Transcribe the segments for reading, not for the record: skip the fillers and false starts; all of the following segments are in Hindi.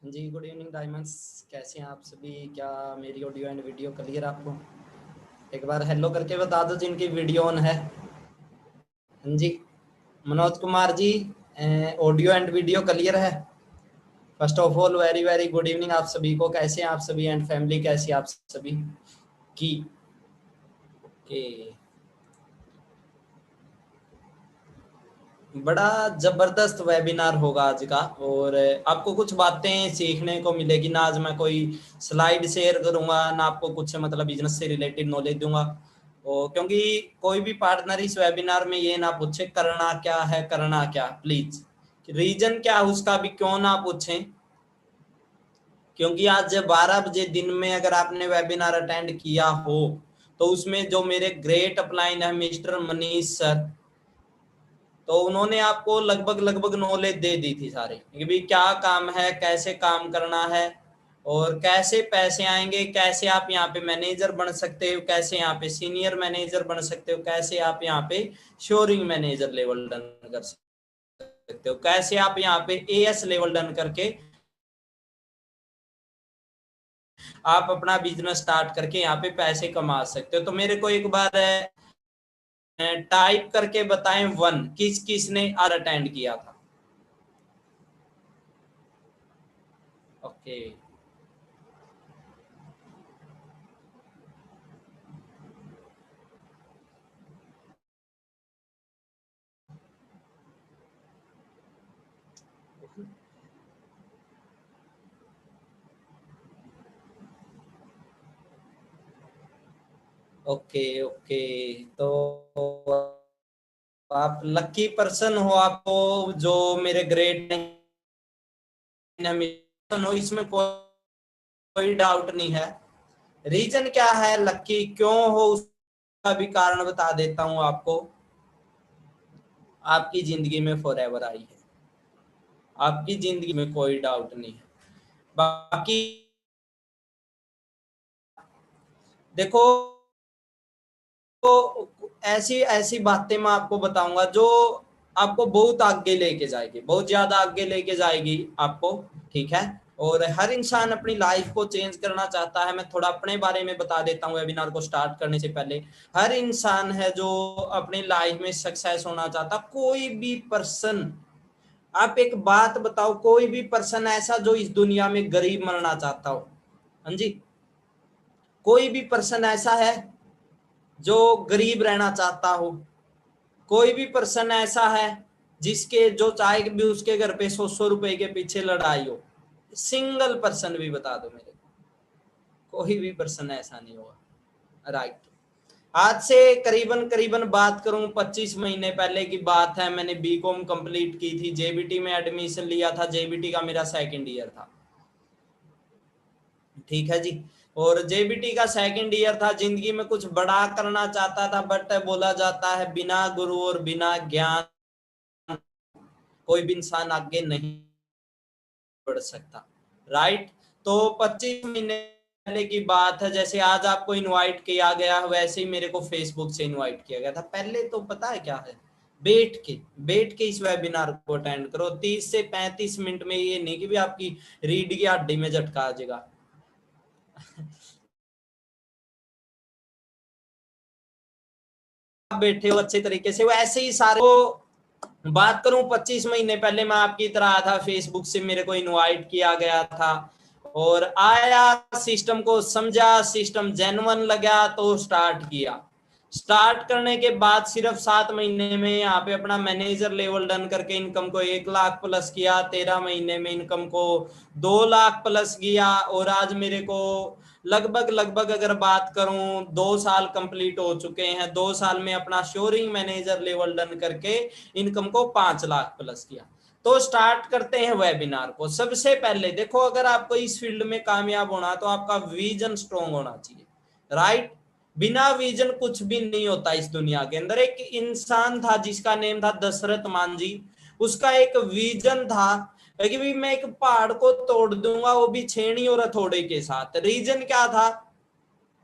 जी, गुड इवनिंग डायमंड्स। कैसे हैं आप सभी? क्या मेरी ऑडियो एंड वीडियो क्लियर आपको? एक बार हेलो करके बता दो जिनकी वीडियो ऑन है। हाँ जी, Manoj Kumar ji, audio and video clear है? First of all very very good evening आप सभी को। कैसे हैं आप सभी एंड फैमिली कैसी है आप सभी की? ओके, बड़ा जबरदस्त वेबिनार होगा आज का, और आपको कुछ बातें सीखने को मिलेगी ना। आज मैं कोई स्लाइड शेयर करूंगा ना, आपको कुछ मतलब बिजनेस से रिलेटेड नॉलेज दूंगा। और क्योंकि कोई भी पार्टनर इस वेबिनार में ये ना पूछे करना क्या है, करना क्या, प्लीज रीजन क्या है उसका भी क्यों ना पूछें। क्योंकि आज 12 बजे दिन में अगर आपने वेबिनार अटेंड किया हो तो उसमें जो मेरे ग्रेट अपलाइन है मिस्टर मनीष सर, तो उन्होंने आपको लगभग लगभग नॉलेज दे दी थी सारे कि भाई क्या काम है, कैसे काम करना है, और कैसे पैसे आएंगे, कैसे आप यहाँ पे मैनेजर बन सकते हो, कैसे यहाँ पे सीनियर मैनेजर बन सकते हो, कैसे आप यहाँ पे शोरिंग मैनेजर लेवल डन कर सकते हो, कैसे आप यहाँ पे एएस लेवल डन करके आप अपना बिजनेस स्टार्ट करके यहाँ पे पैसे कमा सकते हो। तो मेरे को एक बार टाइप करके बताएं वन, किस किस ने आर अटेंड किया था। Okay, okay, okay. तो आप लकी पर्सन हो, आपको जो मेरे ग्रेड हो इसमें कोई डाउट नहीं है। रीजन क्या है, लकी क्यों हो उसका भी कारण बता देता हूं आपको। आपकी जिंदगी में फॉरएवर आई है, आपकी जिंदगी में कोई डाउट नहीं है। बाकी देखो, तो ऐसी ऐसी बातें मैं आपको बताऊंगा जो आपको बहुत आगे लेके जाएगी, बहुत ज्यादा आगे लेके जाएगी आपको। ठीक है, और हर इंसान अपनी लाइफ को चेंज करना चाहता है। मैं थोड़ा अपने बारे में बता देता हूँ वेबिनार को स्टार्ट करने से पहले। हर इंसान है जो अपनी लाइफ में सक्सेस होना चाहता। कोई भी पर्सन, आप एक बात बताओ, कोई भी पर्सन ऐसा जो इस दुनिया में गरीब मरना चाहता हो? हाँ जी, कोई भी पर्सन ऐसा है जो गरीब रहना चाहता हो? कोई भी पर्सन ऐसा है जिसके जो चाहे भी उसके घर पे 100 रुपए के पीछे लड़ाई हो? सिंगल पर्सन भी बता दो मेरे को। कोई भी पर्सन ऐसा नहीं होगा, राइट। आज से करीबन करीबन बात करूं 25 महीने पहले की बात है। मैंने बीकॉम कंप्लीट की थी, जेबीटी में एडमिशन लिया था, जेबीटी का मेरा सेकंड ईयर था। ठीक है जी, और जेबीटी का सेकंड ईयर था। जिंदगी में कुछ बड़ा करना चाहता था, बट बोला जाता है बिना गुरु और बिना ज्ञान कोई भी इंसान आगे नहीं बढ़ सकता, राइट। तो 25 महीने पहले की बात है। जैसे आज आपको इनवाइट किया गया, वैसे ही मेरे को फेसबुक से इनवाइट किया गया था। पहले तो पता है क्या है, बैठ के इस वेबिनार को अटेंड करो। 30 से 35 मिनट में, ये नहीं कि भी आपकी रीढ़ की हड्डी में झटका आ जाएगा। आप बैठे हो अच्छे तरीके से, वैसे ही सारे को बात करूं 25 महीने पहले मैं आपकी तरह आया था, फेसबुक से मेरे को इनवाइट किया गया था और आया, सिस्टम को समझा, सिस्टम जेन्युइन लगा तो स्टार्ट किया। स्टार्ट करने के बाद सिर्फ 7 महीने में यहाँ पे अपना मैनेजर लेवल डन करके इनकम को 1 लाख प्लस किया। 13 महीने में इनकम को 2 लाख प्लस किया। और आज मेरे को लगभग लगभग अगर बात करूं 2 साल कंप्लीट हो चुके हैं। 2 साल में अपना शोरिंग मैनेजर लेवल डन करके इनकम को 5 लाख प्लस किया। तो स्टार्ट करते हैं वेबिनार को। सबसे पहले देखो, अगर आपको इस फील्ड में कामयाब होना तो आपका विजन स्ट्रॉन्ग होना चाहिए, राइट। बिना विजन कुछ भी नहीं होता इस दुनिया के अंदर। एक इंसान था जिसका नेम था दशरथ मांझी। उसका एक विजन था कि भी मैं एक पहाड़ को तोड़ दूंगा, वो भी छेनी और हथौड़े के साथ। रीजन क्या था,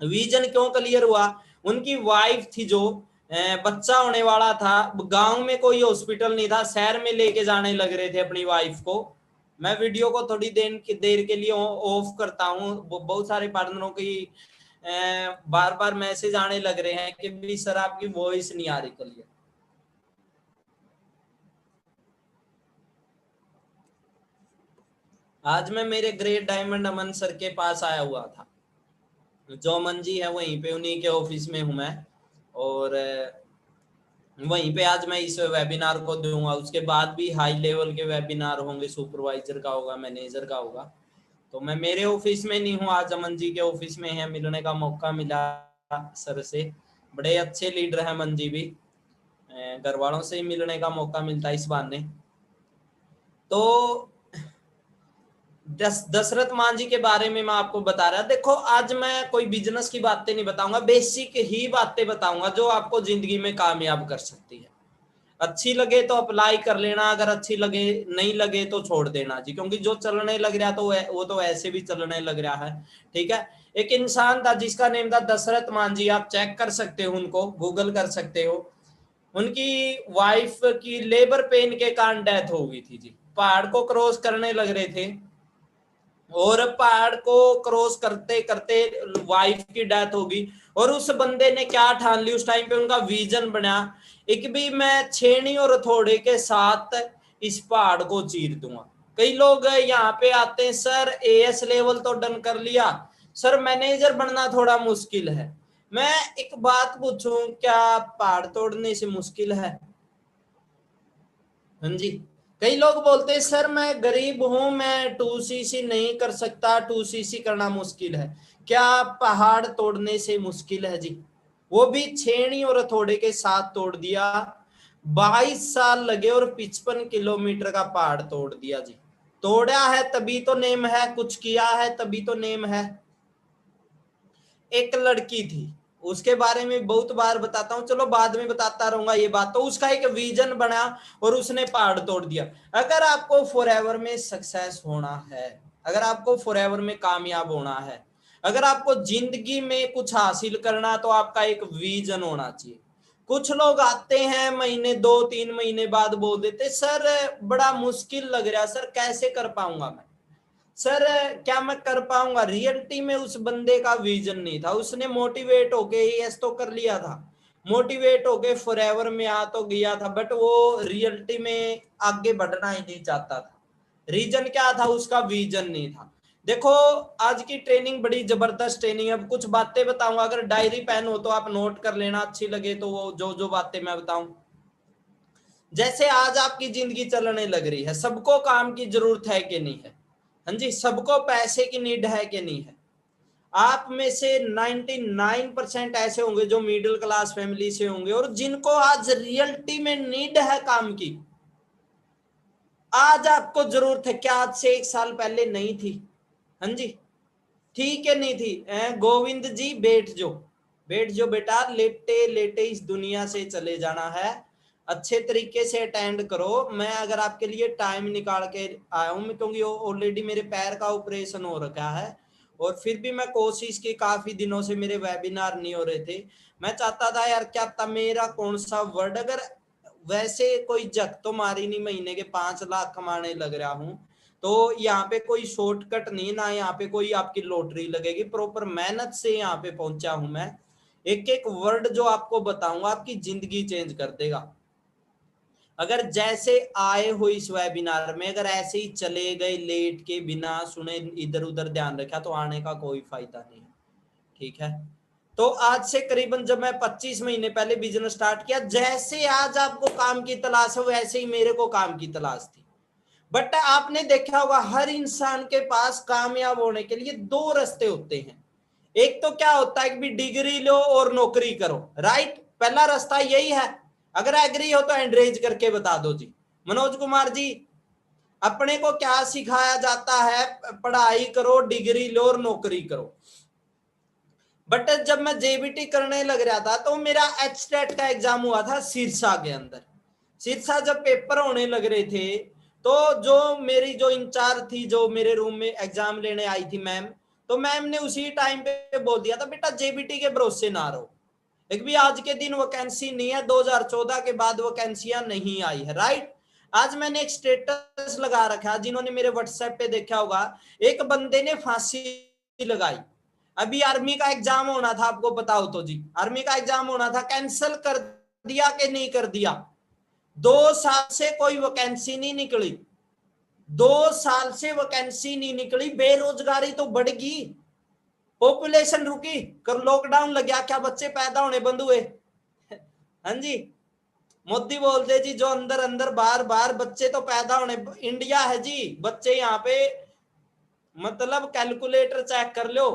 विजन क्यों क्लियर हुआ? उनकी वाइफ थी जो बच्चा होने वाला था, गांव में कोई हॉस्पिटल नहीं था, शहर में लेके जाने लग रहे थे अपनी वाइफ को। मैं वीडियो को थोड़ी देर के लिए ऑफ करता हूँ। बहुत सारे पार्टनरों की बार बार मैसेज आने लग रहे हैं कि भी सर आपकी वॉइस नहीं आ रही क्लियर। आज मैं मेरे ग्रेट डायमंड अमन सर के पास आया हुआ था, जो अमन जी है वहीं पे, उन्हीं के ऑफिस में हूं मैं, और वहीं पे आज मैं इस वेबिनार को दूंगा। उसके बाद भी हाई लेवल के वेबिनार होंगे, सुपरवाइजर का होगा, मैनेजर का होगा। तो मैं मेरे ऑफिस में नहीं हूँ, आज अमन जी के ऑफिस में है। मिलने का मौका मिला सर से, बड़े अच्छे लीडर हैं अमन जी भी, घर वालों से ही मिलने का मौका मिलता है इस बहाने। तो दशरथ मान जी के बारे में मैं आपको बता रहा। देखो आज मैं कोई बिजनेस की बातें नहीं बताऊंगा, बेसिक ही बातें बताऊंगा जो आपको जिंदगी में कामयाब कर सकती है। अच्छी लगे तो अप्लाई कर लेना, अगर अच्छी लगे, नहीं लगे तो छोड़ देना जी, क्योंकि जो चलने लग रहा तो वो तो ऐसे भी चलने लग रहा है। ठीक है। एक इंसान था जिसका नेम था दशरथ मान जी, आप चेक कर सकते हो, उनको गूगल कर सकते हो। उनकी वाइफ की लेबर पेन के कारण डेथ हो गई थी जी। पहाड़ को क्रॉस करने लग रहे थे, और पहाड़ को क्रॉस करते करते वाइफ की डेथ होगी। और उस बंदे ने क्या ठान ली उस टाइम पे, उनका विजन बना एक भी, मैं छेनी और हथौड़े के साथ इस पहाड़ को चीर दूंगा। कई लोग यहाँ पे आते हैं, सर एएस लेवल तो डन कर लिया, सर मैनेजर बनना थोड़ा मुश्किल है। मैं एक बात पूछूं, क्या पहाड़ तोड़ने से मुश्किल है? हाँ जी। कई लोग बोलते हैं सर मैं गरीब हूं, मैं 2cc नहीं कर सकता, 2cc करना मुश्किल है। क्या पहाड़ तोड़ने से मुश्किल है जी? वो भी छेनी और हथौड़े के साथ तोड़ दिया। 22 साल लगे और 55 किलोमीटर का पहाड़ तोड़ दिया जी। तोड़ा है तभी तो नेम है, कुछ किया है तभी तो नेम है। एक लड़की थी, उसके बारे में बहुत बार बताता हूँ, चलो बाद में बताता रहूंगा ये बात। तो उसका एक विजन बना और उसने पहाड़ तोड़ दिया। अगर आपको फॉरएवर में सक्सेस होना है, अगर आपको फॉरएवर में कामयाब होना है, अगर आपको जिंदगी में कुछ हासिल करना, तो आपका एक विजन होना चाहिए। कुछ लोग आते हैं महीने 2-3 महीने बाद बोल देते सर बड़ा मुश्किल लग रहा, सर कैसे कर पाऊंगा मैं, सर क्या मैं कर पाऊंगा। रियलिटी में उस बंदे का विजन नहीं था, उसने मोटिवेट होके एएस तो कर लिया था, मोटिवेट होके फॉरएवर में आ तो गया था, बट वो रियलिटी में आगे बढ़ना ही नहीं चाहता था। रीजन क्या था? उसका विजन नहीं था। देखो आज की ट्रेनिंग बड़ी जबरदस्त ट्रेनिंग है, कुछ बातें बताऊंगा, अगर डायरी पेन हो तो आप नोट कर लेना, अच्छी लगे तो वो जो जो बातें मैं बताऊं। जैसे आज आपकी जिंदगी चलने लग रही है, सबको काम की जरूरत है कि नहीं है? हाँ जी। सबको पैसे की नीड है कि नहीं है? आप में से 99% ऐसे होंगे जो मिडिल क्लास फैमिली से होंगे, और जिनको आज रियलिटी में नीड है काम की। आज आपको जरूरत है, क्या आज से 1 साल पहले नहीं थी? हाँ जी। ठीक है, नहीं थी। गोविंद जी बैठ जो, बैठ जो बेटा, लेटे लेटे इस दुनिया से चले जाना है। अच्छे तरीके से अटेंड करो। मैं अगर आपके लिए टाइम निकाल के आया हूँ, क्योंकि ऑलरेडी मेरे पैर का ऑपरेशन हो रखा है, और फिर भी मैं कोशिश की, काफी दिनों से मेरे वेबिनार नहीं हो रहे थे। मैं चाहता था यार क्या पता मेरा कौन सा वर्ड, अगर वैसे कोई जग तो मारी नहीं, महीने के 5 लाख कमाने लग रहा हूँ, तो यहाँ पे कोई शॉर्टकट नहीं, ना यहाँ पे कोई आपकी लॉटरी लगेगी, प्रॉपर मेहनत से यहाँ पे पहुंचा हूं मैं। एक एक वर्ड जो आपको बताऊंगा आपकी जिंदगी चेंज कर देगा। अगर जैसे आए हो इस वेबिनार में, अगर ऐसे ही चले गए लेट के बिना सुने, इधर उधर ध्यान रखा, तो आने का कोई फायदा नहीं। ठीक है। तो आज से करीबन जब मैं 25 महीने पहले बिजनेस स्टार्ट किया, जैसे आज आपको काम की तलाश है वैसे ही मेरे को काम की तलाश थी। बट आपने देखा होगा हर इंसान के पास कामयाब होने के लिए दो रास्ते होते हैं। एक तो क्या होता है कि डिग्री लो और नौकरी करो, राइट? पहला रास्ता यही है। अगर एग्री हो तो एंड्रेज करके बता दो जी। मनोज कुमार जी, अपने को क्या सिखाया जाता है? पढ़ाई करो, डिग्री लो और नौकरी करो। बट जब मैं जेबीटी करने लग रहा था तो मेरा एचटेट का एग्जाम हुआ था सिरसा के अंदर। सिरसा जब पेपर होने लग रहे थे, तो जो मेरी जो इंचार्ज थी, जो मेरे रूम में एग्जाम लेने आई थी मैम, तो मैम ने उसी टाइम पे बोल दिया था बेटा जेबीटी के भरोसे ना रहो, एक भी आज के दिन वैकेंसी नहीं है, 2014 के बाद वैकेंसियां नहीं आई है, राइट? आज मैंने एक स्टेटस लगा रखा, जिन्होंने मेरे व्हाट्सएप पे देखा होगा, एक बंदे ने फांसी लगाई। अभी आर्मी का एग्जाम होना था, आपको पता हो तो जी, आर्मी का एग्जाम होना था, कैंसिल कर दिया कि नहीं कर दिया? 2 साल से कोई वैकेंसी नहीं निकली, 2 साल से वैकेंसी नहीं निकली, बेरोजगारी तो बढ़ गई, पॉपुलेशन रुकी, कर लॉकडाउन लग गया, क्या बच्चे पैदा होने बंद हुए? हाँ जी, मोदी बोलते जी जो अंदर अंदर बार बार बच्चे तो पैदा होने, इंडिया है जी, बच्चे यहाँ पे मतलब कैलकुलेटर चेक कर लो,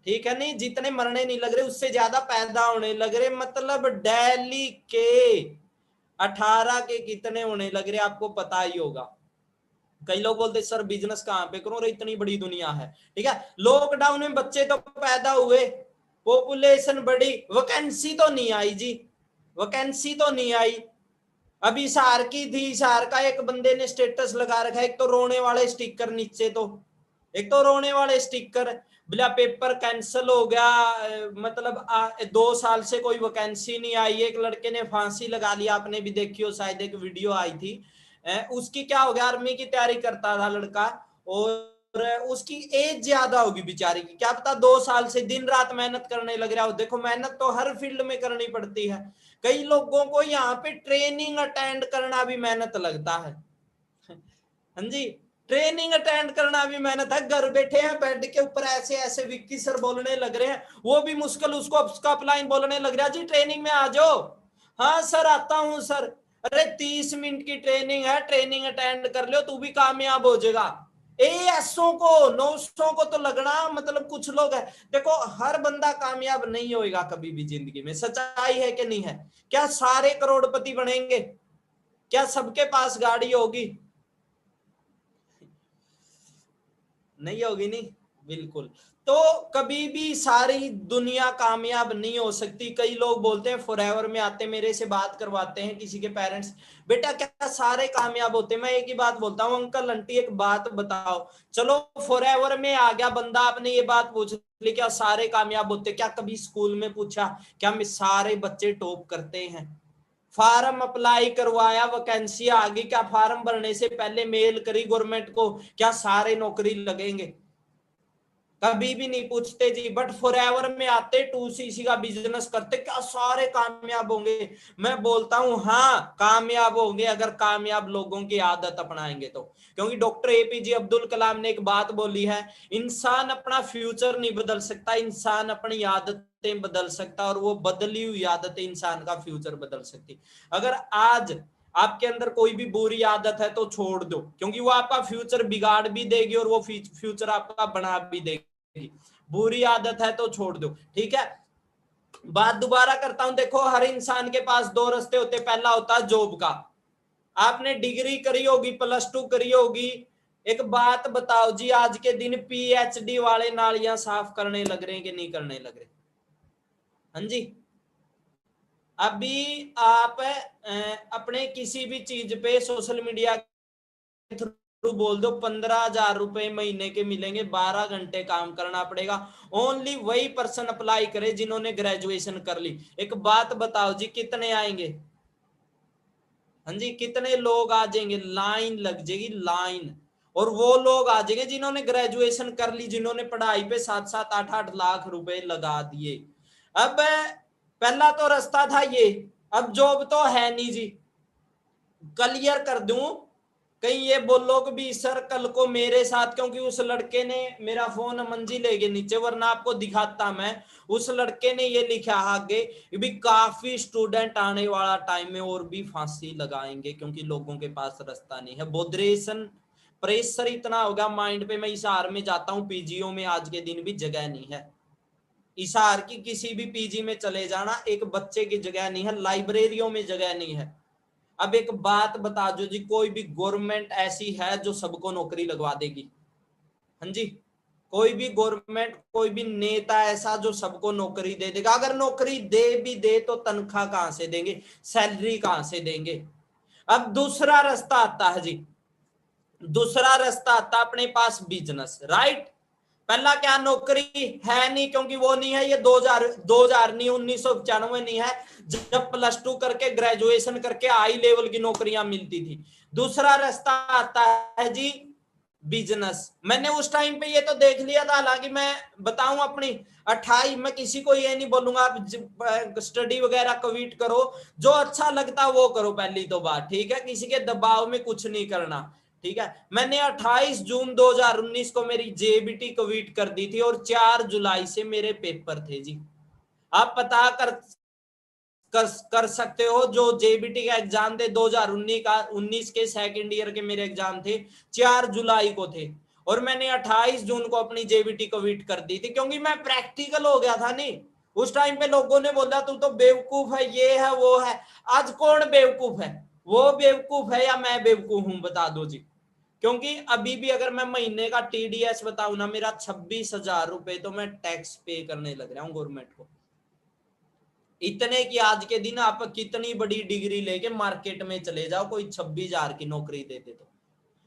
ठीक है, नहीं जितने मरने नहीं लग रहे उससे ज्यादा पैदा होने लग रहे, मतलब दिल्ली के 18 के कितने होने लग रहे, आपको पता ही होगा। कई लोग बोलते सर बिजनेस कहां पे करूं, इतनी बड़ी दुनिया है, ठीक है, लॉकडाउन में बच्चे तो पैदा हुए, पॉपुलेशन बढ़ी, वैकेंसी तो नहीं आई जी, वैकेंसी तो नहीं आई। अभी हिसार की थी, हिसार का एक बंदे ने स्टेटस लगा रखा है, एक तो रोने वाले स्टिकर नीचे, तो एक तो रोने वाले स्टिकर, बोला पेपर कैंसिल हो गया, मतलब 2 साल से कोई वैकेंसी नहीं आई। एक लड़के ने फांसी लगा लिया, आपने भी देखी हो शायद, एक वीडियो आई थी, उसकी क्या हो गया, आर्मी की तैयारी करता था लड़का, और उसकी एज ज्यादा होगी बेचारी की, क्या पता 2 साल से दिन रात मेहनत करने लग रहा हो। देखो मेहनत तो हर फील्ड में करनी पड़ती है, कई लोगों को यहाँ पे ट्रेनिंग अटेंड करना भी मेहनत लगता है। हाँ जी, ट्रेनिंग अटेंड करना भी मेहनत है, घर बैठे हैं बेड के ऊपर ऐसे ऐसे विक्की सर बोलने लग रहे हैं, वो भी मुश्किल, उसको उसका अपलाइन बोलने लग रहा है जी ट्रेनिंग में आ जाओ, हाँ सर आता हूं सर, अरे 30 मिनट की ट्रेनिंग है, ट्रेनिंग अटेंड कर लो तू भी कामयाब हो जाएगा। एएसओ को 900 को तो लगना, मतलब कुछ लोग है, देखो हर बंदा कामयाब नहीं होएगा कभी भी जिंदगी में, सच्चाई है कि नहीं है? क्या सारे करोड़पति बनेंगे? क्या सबके पास गाड़ी होगी? नहीं होगी, नहीं, बिल्कुल। तो कभी भी सारी दुनिया कामयाब नहीं हो सकती। कई लोग बोलते हैं फॉरएवर में आते, मेरे से बात करवाते हैं किसी के पेरेंट्स, बेटा क्या सारे कामयाब होते? मैं एक ही बात बोलता हूँ, अंकल आंटी एक बात बताओ, चलो फॉरएवर में आ गया बंदा, आपने ये बात पूछ ली क्या सारे कामयाब होते? क्या कभी स्कूल में पूछा क्या सारे बच्चे टॉप करते हैं? फार्म अप्लाई करवाया, वैकेंसी आ गई, क्या फार्म भरने से पहले मेल करी गवर्नमेंट को, क्या सारे नौकरी लगेंगे? कभी भी नहीं पूछते जी। बट फॉरएवर में आते, 2cc का बिजनेस करते, क्या सारे कामयाब होंगे? मैं बोलता हूं हाँ कामयाब होंगे, अगर कामयाब लोगों की आदत अपनाएंगे तो। क्योंकि डॉक्टर एपीजे अब्दुल कलाम ने एक बात बोली है, इंसान अपना फ्यूचर नहीं बदल सकता, इंसान अपनी आदतें बदल सकता, और वो बदली हुई आदतें इंसान का फ्यूचर बदल सकती। अगर आज आपके अंदर कोई भी बुरी आदत है तो छोड़ दो, क्योंकि वो आपका फ्यूचर बिगाड़ भी देगी और वो फ्यूचर आपका बना भी देगी। बुरी आदत है तो छोड़ दो, ठीक है। बात दोबारा करता हूं, देखो हर इंसान के पास 2 रास्ते होते, पहला होता है जॉब का। आपने डिग्री करी होगी, +2 करी होगी, एक बात बताओ जी, आज के दिन पीएचडी वाले नालियां साफ करने लग रहे हैं कि नहीं करने लग रहे? हाँ जी, अभी आप अपने किसी भी चीज पे सोशल मीडिया के थ्रू बोल दो 15,000 रुपए महीने के मिलेंगे, 12 घंटे काम करना पड़ेगा, ओनली वही पर्सन अप्लाई करे जिन्होंने ग्रेजुएशन कर ली। एक बात बताओ जी कितने आएंगे? हाँ जी, कितने लोग आ जाएंगे? लाइन लग जाएगी, लाइन। और वो लोग आ जाएंगे जिन्होंने ग्रेजुएशन कर ली, जिन्होंने पढ़ाई पे 7-7 8-8 लाख रुपए लगा दिए। अब पहला तो रास्ता था ये, अब जॉब तो है नहीं जी। क्लियर कर दूं, कहीं ये बोलो कि भी सर कल को मेरे साथ, क्योंकि उस लड़के ने मेरा फोन मंजी ले गए नीचे, वरना आपको दिखाता मैं। उस लड़के ने ये लिखा आगे भी काफी स्टूडेंट आने वाला टाइम में और भी फांसी लगाएंगे, क्योंकि लोगों के पास रास्ता नहीं है। बोधरेशन प्रेशर इतना होगा माइंड पे, मैं हिसार में जाता हूँ पीजीओ में, आज के दिन भी जगह नहीं है। हिसार की किसी भी पीजी में चले जाना, एक बच्चे की जगह नहीं है, लाइब्रेरियों में जगह नहीं है। अब एक बात बता दो जी, कोई भी गवर्नमेंट ऐसी है जो सबको नौकरी लगवा देगी? हाँ जी, कोई भी गवर्नमेंट, कोई भी नेता ऐसा जो सबको नौकरी दे देगा? अगर नौकरी दे भी दे तो तनख्वाह कहां से देंगे, सैलरी कहां से देंगे? अब दूसरा रास्ता आता है जी, दूसरा रास्ता आता अपने पास बिजनेस, राइट? पहला क्या, नौकरी है नहीं, क्योंकि वो नहीं है, ये 2000 नहीं, 1995 नहीं है, जब +2 करके ग्रेजुएशन करके हाई लेवल की नौकरियां मिलती थी। दूसरा रास्ता आता है जी बिजनेस। मैंने उस टाइम पे ये तो देख लिया था, हालांकि मैं बताऊं अपनी 28, मैं किसी को ये नहीं बोलूंगा आप स्टडी वगैरह क्विट करो, जो अच्छा लगता वो करो, पहली तो बात, ठीक है, किसी के दबाव में कुछ नहीं करना, ठीक है। मैंने 28 जून 2019 को मेरी जेबीटी क्विट कर दी थी और 4 जुलाई से मेरे पेपर थे जी। आप पता कर सकते हो, जो जेबीटी का एग्जाम थे 2019 के सेकंड ईयर के मेरे एग्जाम थे 4 जुलाई को थे, और मैंने 28 जून को अपनी जेबीटी क्विट कर दी थी, क्योंकि मैं प्रैक्टिकल हो गया था नहीं। उस टाइम पे लोगों ने बोला तू तो बेवकूफ है, ये है वो है। आज कौन बेवकूफ है, वो बेवकूफ है या मैं बेवकूफ हूं, बता दो जी। क्योंकि अभी भी अगर मैं महीने का टीडीएस बताऊं ना, मेरा 26,000 रुपए तो मैं टैक्स पे करने लग रहा हूँ गवर्नमेंट को। इतने की आज के दिन आप कितनी बड़ी डिग्री लेके मार्केट में चले जाओ, कोई 26,000 की नौकरी दे दे तो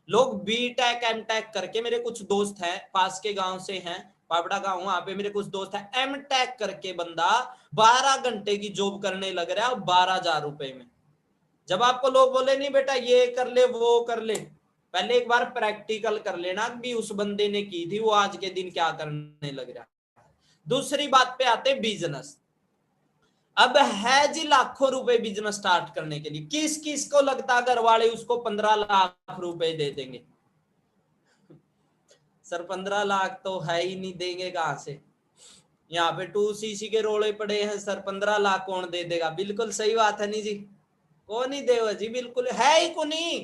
लोग बी.टेक एम.टेक करके, मेरे कुछ दोस्त हैं पास के गांव से हैं, पावड़ा गांव, वहां पे मेरे कुछ दोस्त हैं, एम.टेक करके बंदा 12 घंटे की जॉब करने लग रहा है 12,000 रुपए में। जब आपको लोग बोले नहीं बेटा ये कर ले वो कर ले, पहले एक बार प्रैक्टिकल कर लेना भी उस बंदे ने की थी, वो आज के दिन क्या करने लग रहा है। दूसरी बात पे आते बिजनेस। अब है जी लाखों रुपए बिजनेस स्टार्ट करने के लिए, किस किस को लगता घर वाले उसको 15 लाख रुपए दे देंगे? सर 15 लाख तो है ही नहीं, देंगे कहां से? यहाँ पे 2cc के रोले पड़े हैं सर, 15 लाख कौन दे देगा? बिल्कुल सही बात है नहीं जी, कौन ही देवा जी, बिल्कुल है ही को नहीं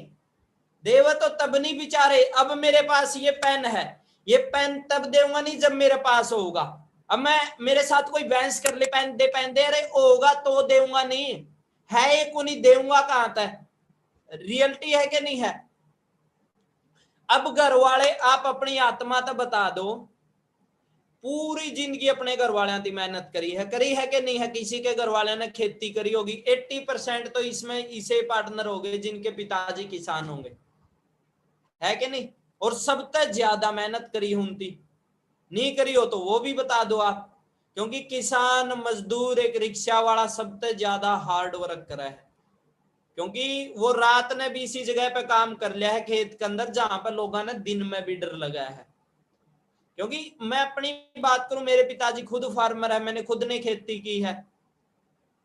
देवा, तो तब नहीं बिचारे। अब मेरे पास ये पेन है, ये पेन तब दूंगा नहीं जब मेरे पास होगा। अब मैं, मेरे साथ कोई बहस कर ले पेन दे, अरे होगा तो दूंगा नहीं, है ये को नहीं दूंगा कहां तक? रियलिटी है कि नहीं है? अब घर वाले, आप अपनी आत्मा तो बता दो, पूरी जिंदगी अपने घर वालों की मेहनत करी है कि नहीं है? किसी के घर वालों ने खेती करी होगी, 80% तो इसमें इसे पार्टनर हो गए जिनके पिताजी किसान होंगे, है कि नहीं? और सबसे ज्यादा मेहनत करी होती, नहीं करी हो तो वो भी बता दो आप, क्योंकि किसान मजदूर एक रिक्शा वाला सबसे ज्यादा हार्ड वर्क करा है, क्योंकि वो रात ने भी इसी जगह पे काम कर लिया है खेत के अंदर, जहां पर लोगों ने दिन में भी डर लगाया है। क्योंकि मैं अपनी बात करूं, मेरे पिताजी खुद फार्मर है, मैंने खुद ने खेती की है।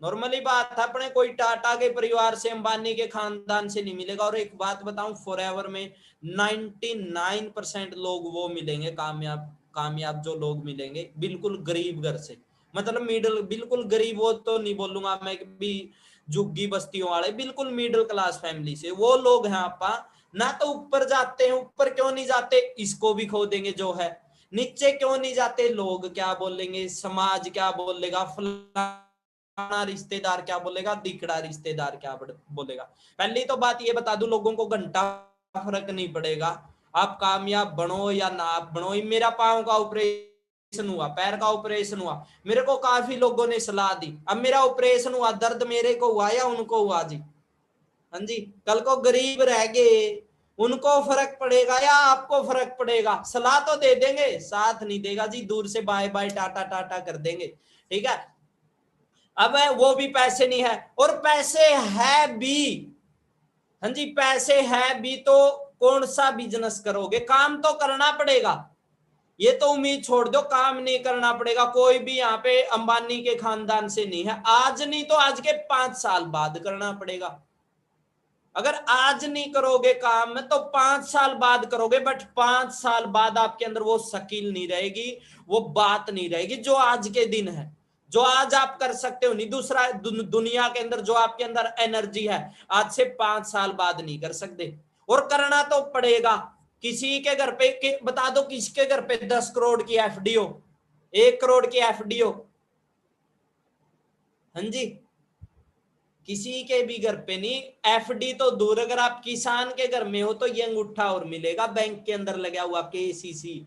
नॉर्मली बात है, अपने कोई टाटा के परिवार से, अंबानी के खानदान से नहीं मिलेगा। और एक बात बताऊं, फॉरएवर में 99% लोग वो मिलेंगे कामयाब, कामयाब जो लोग मिलेंगे बिल्कुल गरीब घर से, मतलब मिडिल, बिल्कुल गरीब वो तो नहीं बोलूंगा मैं भी, झुग्गी बस्तियों वाले, बिल्कुल मिडिल क्लास फैमिली से वो लोग हैं आपा। ना तो ऊपर जाते हैं, ऊपर क्यों नहीं जाते, इसको भी खो देंगे जो है। नीचे क्यों नहीं जाते, लोग क्या बोलेंगे, समाज क्या बोलेगा, रिश्तेदार क्या बोलेगा, दिखड़ा रिश्तेदार क्या बोलेगा। पहली तो बात ये बता दूं, लोगों को घंटा फर्क नहीं पड़ेगा, आप कामयाब बनो या ना बनो। मेरा पांव का ऑपरेशन हुआ, पैर का ऑपरेशन हुआ, मेरे को काफी लोगों ने सलाह दी, अब मेरा ऑपरेशन हुआ, दर्द मेरे को हुआ या उनको हुआ जी? हाँ जी, कल को गरीब रह गए, उनको फर्क पड़ेगा या आपको फर्क पड़ेगा? सलाह तो दे देंगे, साथ नहीं देगा जी, दूर से बाय बाय टाटा टाटा कर देंगे, ठीक है। अब वो भी पैसे नहीं है, और पैसे है भी, हाँ जी पैसे है भी, तो कौन सा बिजनेस करोगे? काम तो करना पड़ेगा, ये तो उम्मीद छोड़ दो, काम नहीं करना पड़ेगा। कोई भी यहाँ पे अंबानी के खानदान से नहीं है, आज नहीं तो आज के 5 साल बाद करना पड़ेगा। अगर आज नहीं करोगे काम में तो 5 साल बाद करोगे, बट 5 साल बाद आपके अंदर वो स्किल नहीं रहेगी, वो बात नहीं रहेगी जो आज के दिन है, जो आज आप कर सकते हो नहीं। दूसरा दुनिया के अंदर जो आपके अंदर एनर्जी है, आज से 5 साल बाद नहीं कर सकते, और करना तो पड़ेगा। किसी के घर पे बता दो, किसके घर पे 10 करोड़ की एफडी हो, 1 करोड़ की एफडी हो, हाँ जी, किसी के भी घर पे नहीं। एफडी तो दूर, अगर आप किसान के घर में हो तो ये अंगूठा और मिलेगा बैंक के अंदर लगा हुआ, केसीसी।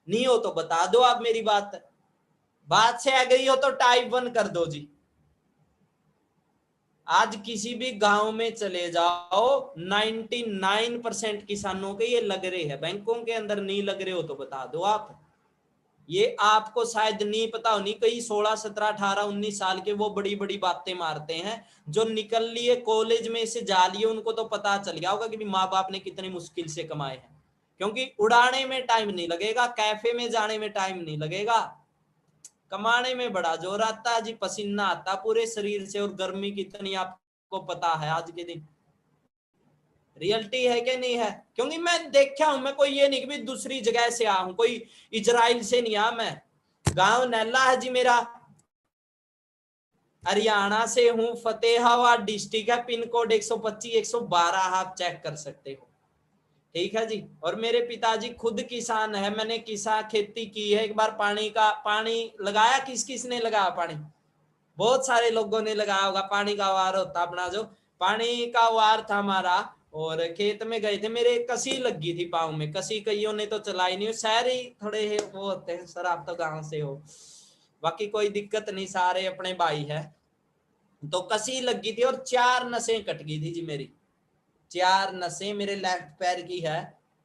नहीं हो तो बता दो आप, मेरी बात से आ गई हो तो टाइप 1 कर दो जी। आज किसी भी गांव में चले जाओ, 99% किसानों के ये लग रहे हैं, बैंकों के अंदर नहीं लग रहे हो तो बता दो आप। ये आपको शायद नहीं पता होनी, कई 16, 17, 18, 19 साल के वो बड़ी बड़ी बातें मारते हैं, जो निकल लिए कॉलेज में से जा लिए उनको तो पता चल गया होगा कि माँ बाप ने कितनी मुश्किल से कमाए हैं। क्योंकि उड़ाने में टाइम नहीं लगेगा, कैफे में जाने में टाइम नहीं लगेगा, कमाने में बड़ा जोर आता है जी, पसीना आता पूरे शरीर से, और गर्मी कितनी आपको पता है आज के दिन। रियलिटी है कि नहीं है? क्योंकि मैं देखा हूं, मैं कोई ये नहीं कि दूसरी जगह से आया हूं, कोई इजराइल से नहीं आया मैं। गांव नैला है जी मेरा, हरियाणा से हूं, फतेहाबाद डिस्ट्रिक्ट है, पिन कोड 125 112 आप चेक कर सकते हो। ठीक है जी। और मेरे पिताजी खुद किसान है, मैंने किसान खेती की है। एक बार पानी लगाया, किस किस ने लगाया पानी? बहुत सारे लोगों ने लगाया होगा। पानी का वार होता अपना, जो पानी का वार था हमारा, और खेत में गए थे, मेरे कसी लगी थी पाँव में, कसी कईयों ने तो चलाई नहीं, शहरी थोड़े वो होते हैं। सर आप तो गांव से हो, बाकी कोई दिक्कत नहीं, सारे अपने भाई है। तो कसी लगी थी और 4 नसें कट गई थी जी मेरी, 4 नसें मेरे लेफ्ट पैर की है,